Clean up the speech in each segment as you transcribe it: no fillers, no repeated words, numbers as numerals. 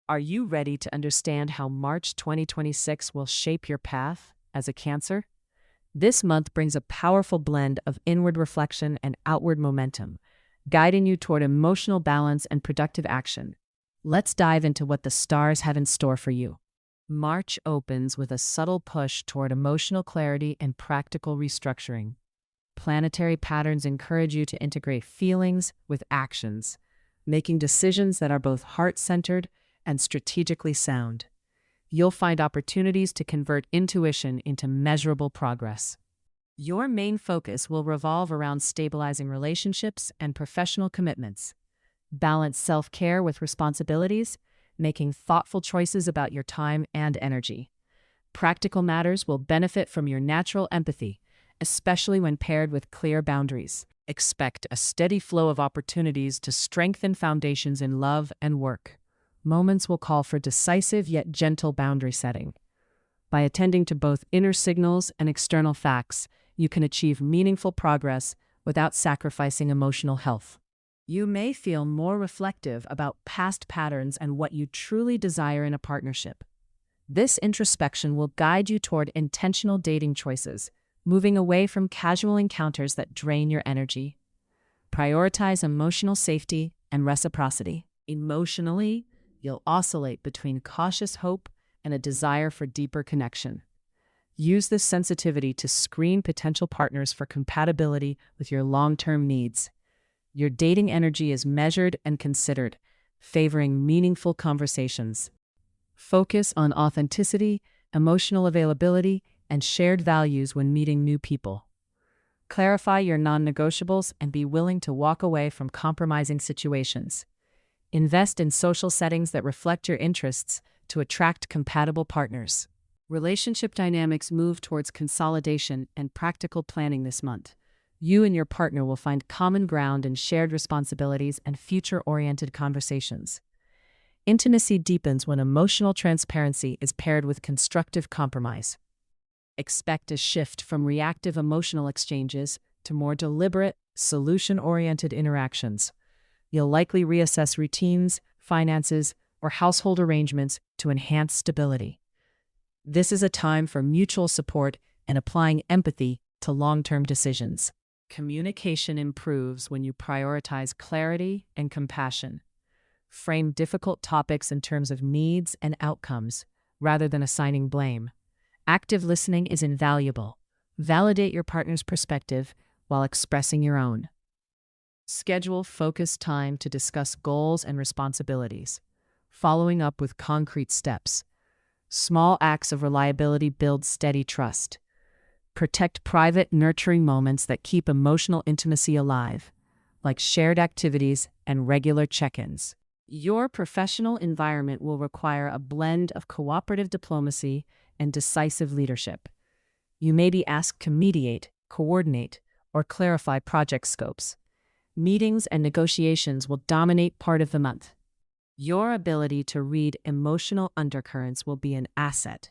Are you ready to understand how March 2026 will shape your path as a Cancer? This month brings a powerful blend of inward reflection and outward momentum, guiding you toward emotional balance and productive action. Let's dive into what the stars have in store for you. March opens with a subtle push toward emotional clarity and practical restructuring. Planetary patterns encourage you to integrate feelings with actions, making decisions that are both heart-centered and strategically sound. You'll find opportunities to convert intuition into measurable progress. Your main focus will revolve around stabilizing relationships and professional commitments. Balance self-care with responsibilities, making thoughtful choices about your time and energy. Practical matters will benefit from your natural empathy, especially when paired with clear boundaries. Expect a steady flow of opportunities to strengthen foundations in love and work. Moments will call for decisive yet gentle boundary setting. By attending to both inner signals and external facts, you can achieve meaningful progress without sacrificing emotional health. You may feel more reflective about past patterns and what you truly desire in a partnership. This introspection will guide you toward intentional dating choices, moving away from casual encounters that drain your energy. Prioritize emotional safety and reciprocity. Emotionally, you'll oscillate between cautious hope and a desire for deeper connection. Use this sensitivity to screen potential partners for compatibility with your long-term needs. Your dating energy is measured and considered, favoring meaningful conversations. Focus on authenticity, emotional availability, and shared values when meeting new people. Clarify your non-negotiables and be willing to walk away from compromising situations. Invest in social settings that reflect your interests to attract compatible partners. Relationship dynamics move towards consolidation and practical planning this month. You and your partner will find common ground in shared responsibilities and future-oriented conversations. Intimacy deepens when emotional transparency is paired with constructive compromise. Expect a shift from reactive emotional exchanges to more deliberate, solution-oriented interactions. You'll likely reassess routines, finances, or household arrangements to enhance stability. This is a time for mutual support and applying empathy to long-term decisions. Communication improves when you prioritize clarity and compassion. Frame difficult topics in terms of needs and outcomes, rather than assigning blame. Active listening is invaluable. Validate your partner's perspective while expressing your own. Schedule focused time to discuss goals and responsibilities, following up with concrete steps. Small acts of reliability build steady trust. Protect private, nurturing moments that keep emotional intimacy alive, like shared activities and regular check-ins. Your professional environment will require a blend of cooperative diplomacy and decisive leadership. You may be asked to mediate, coordinate, or clarify project scopes. Meetings and negotiations will dominate part of the month. Your ability to read emotional undercurrents will be an asset,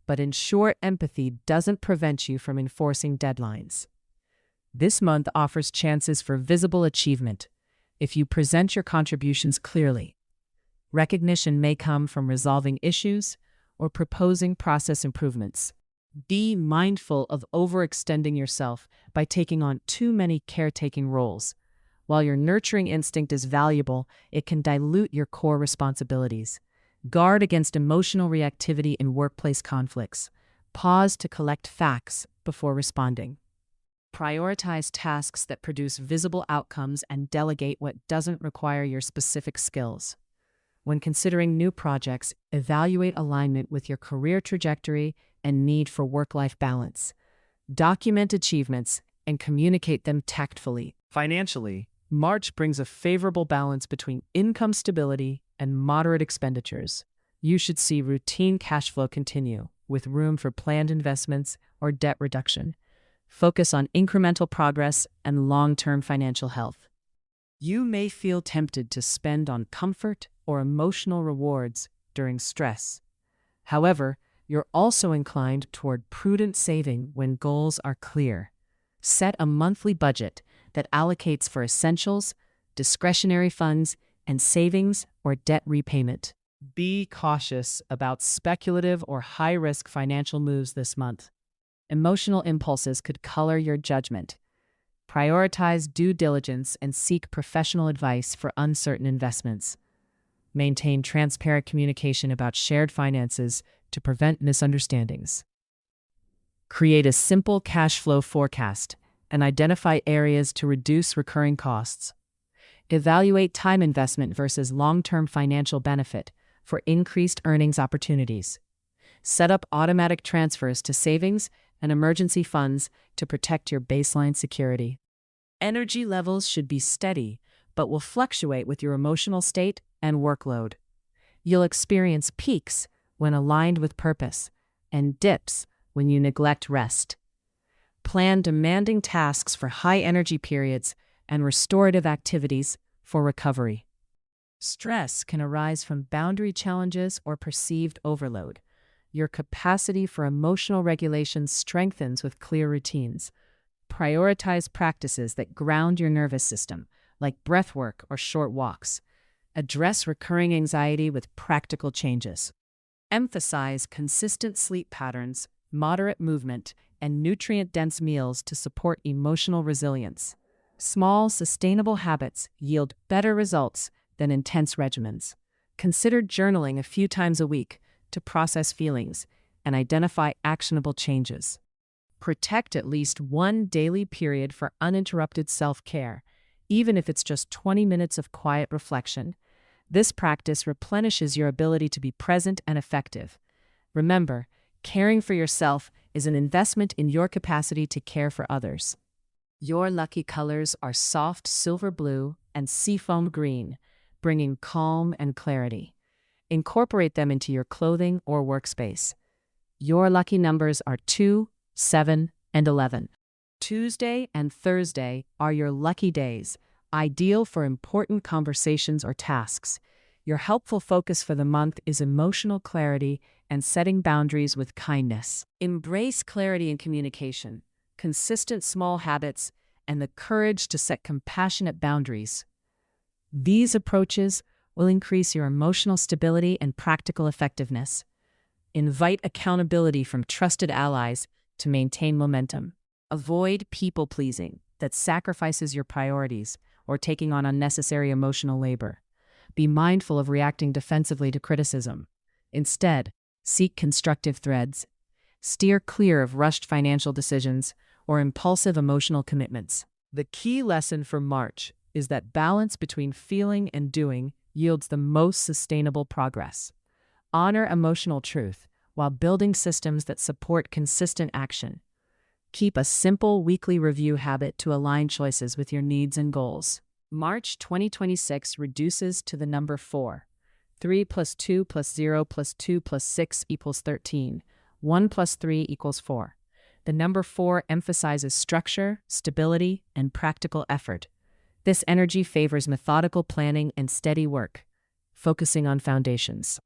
but ensure empathy doesn't prevent you from enforcing deadlines. This month offers chances for visible achievement if you present your contributions clearly. Recognition may come from resolving issues or proposing process improvements. Be mindful of overextending yourself by taking on too many caretaking roles. While your nurturing instinct is valuable, it can dilute your core responsibilities. Guard against emotional reactivity in workplace conflicts. Pause to collect facts before responding. Prioritize tasks that produce visible outcomes and delegate what doesn't require your specific skills. When considering new projects, evaluate alignment with your career trajectory and need for work-life balance. Document achievements and communicate them tactfully. Financially, March brings a favorable balance between income stability and moderate expenditures. You should see routine cash flow continue, with room for planned investments or debt reduction. Focus on incremental progress and long-term financial health. You may feel tempted to spend on comfort or emotional rewards during stress. However, you're also inclined toward prudent saving when goals are clear. Set a monthly budget that allocates for essentials, discretionary funds, and savings or debt repayment. Be cautious about speculative or high-risk financial moves this month. Emotional impulses could color your judgment. Prioritize due diligence and seek professional advice for uncertain investments. Maintain transparent communication about shared finances to prevent misunderstandings. Create a simple cash flow forecast and identify areas to reduce recurring costs. Evaluate time investment versus long-term financial benefit for increased earnings opportunities. Set up automatic transfers to savings and emergency funds to protect your baseline security. Energy levels should be steady, but will fluctuate with your emotional state and workload. You'll experience peaks when aligned with purpose and dips when you neglect rest. Plan demanding tasks for high-energy periods and restorative activities for recovery. Stress can arise from boundary challenges or perceived overload. Your capacity for emotional regulation strengthens with clear routines. Prioritize practices that ground your nervous system, like breath work or short walks. Address recurring anxiety with practical changes. Emphasize consistent sleep patterns, moderate movement, and nutrient-dense meals to support emotional resilience. Small, sustainable habits yield better results than intense regimens. Consider journaling a few times a week to process feelings and identify actionable changes. Protect at least one daily period for uninterrupted self-care, even if it's just 20 minutes of quiet reflection. This practice replenishes your ability to be present and effective. Remember, caring for yourself is an investment in your capacity to care for others. Your lucky colors are soft silver blue and seafoam green, bringing calm and clarity. Incorporate them into your clothing or workspace. Your lucky numbers are 2, 7, and 11. Tuesday and Thursday are your lucky days, ideal for important conversations or tasks. Your helpful focus for the month is emotional clarity and setting boundaries with kindness. Embrace clarity in communication, consistent small habits, and the courage to set compassionate boundaries. These approaches will increase your emotional stability and practical effectiveness. Invite accountability from trusted allies to maintain momentum. Avoid people-pleasing that sacrifices your priorities or taking on unnecessary emotional labor. Be mindful of reacting defensively to criticism. Instead, seek constructive threads. Steer clear of rushed financial decisions or impulsive emotional commitments. The key lesson for March is that balance between feeling and doing yields the most sustainable progress. Honor emotional truth while building systems that support consistent action. Keep a simple weekly review habit to align choices with your needs and goals. March 2026 reduces to the number 4. 3 plus 2 plus 0 plus 2 plus 6 equals 13. 1 plus 3 equals 4. The number 4 emphasizes structure, stability, and practical effort. This energy favors methodical planning and steady work, focusing on foundations.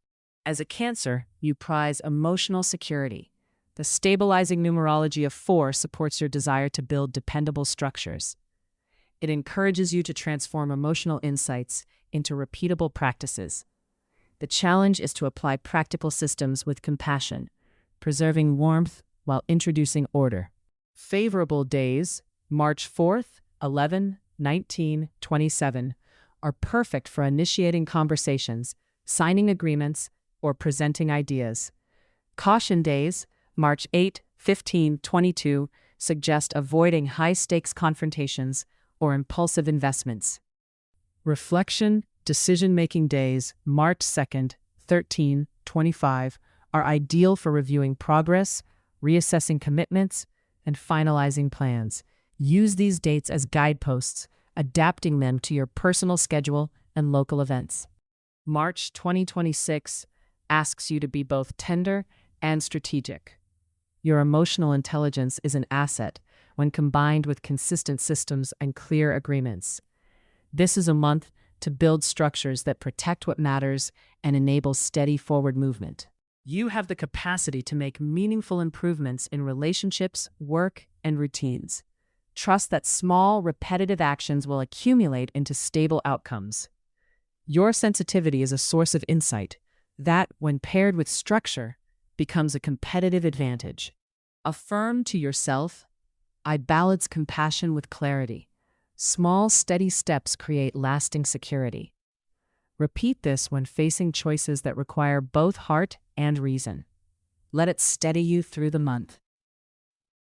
As a Cancer, you prize emotional security. The stabilizing numerology of 4 supports your desire to build dependable structures. It encourages you to transform emotional insights into repeatable practices. The challenge is to apply practical systems with compassion, preserving warmth while introducing order. Favorable days, March 4th, 11, 19, 27, are perfect for initiating conversations, signing agreements, or presenting ideas. Caution days, March 8, 15, 22, suggest avoiding high-stakes confrontations or impulsive investments. Reflection, decision-making days, March 2nd, 13, 25, are ideal for reviewing progress, reassessing commitments, and finalizing plans. Use these dates as guideposts, adapting them to your personal schedule and local events. March 2026 asks you to be both tender and strategic. Your emotional intelligence is an asset when combined with consistent systems and clear agreements. This is a month to build structures that protect what matters and enable steady forward movement. You have the capacity to make meaningful improvements in relationships, work, and routines. Trust that small, repetitive actions will accumulate into stable outcomes. Your sensitivity is a source of insight, That, when paired with structure, becomes a competitive advantage. Affirm to yourself, I balance compassion with clarity. Small, steady steps create lasting security. Repeat this when facing choices that require both heart and reason. Let it steady you through the month.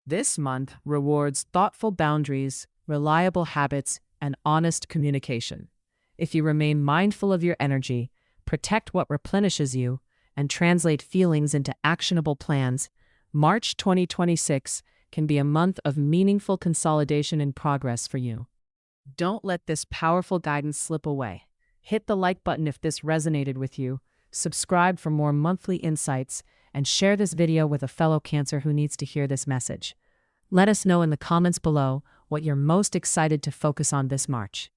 This month rewards thoughtful boundaries, reliable habits, and honest communication. If you remain mindful of your energy, protect what replenishes you, and translate feelings into actionable plans, March 2026 can be a month of meaningful consolidation and progress for you. Don't let this powerful guidance slip away. Hit the like button if this resonated with you, subscribe for more monthly insights, and share this video with a fellow Cancer who needs to hear this message. Let us know in the comments below what you're most excited to focus on this March.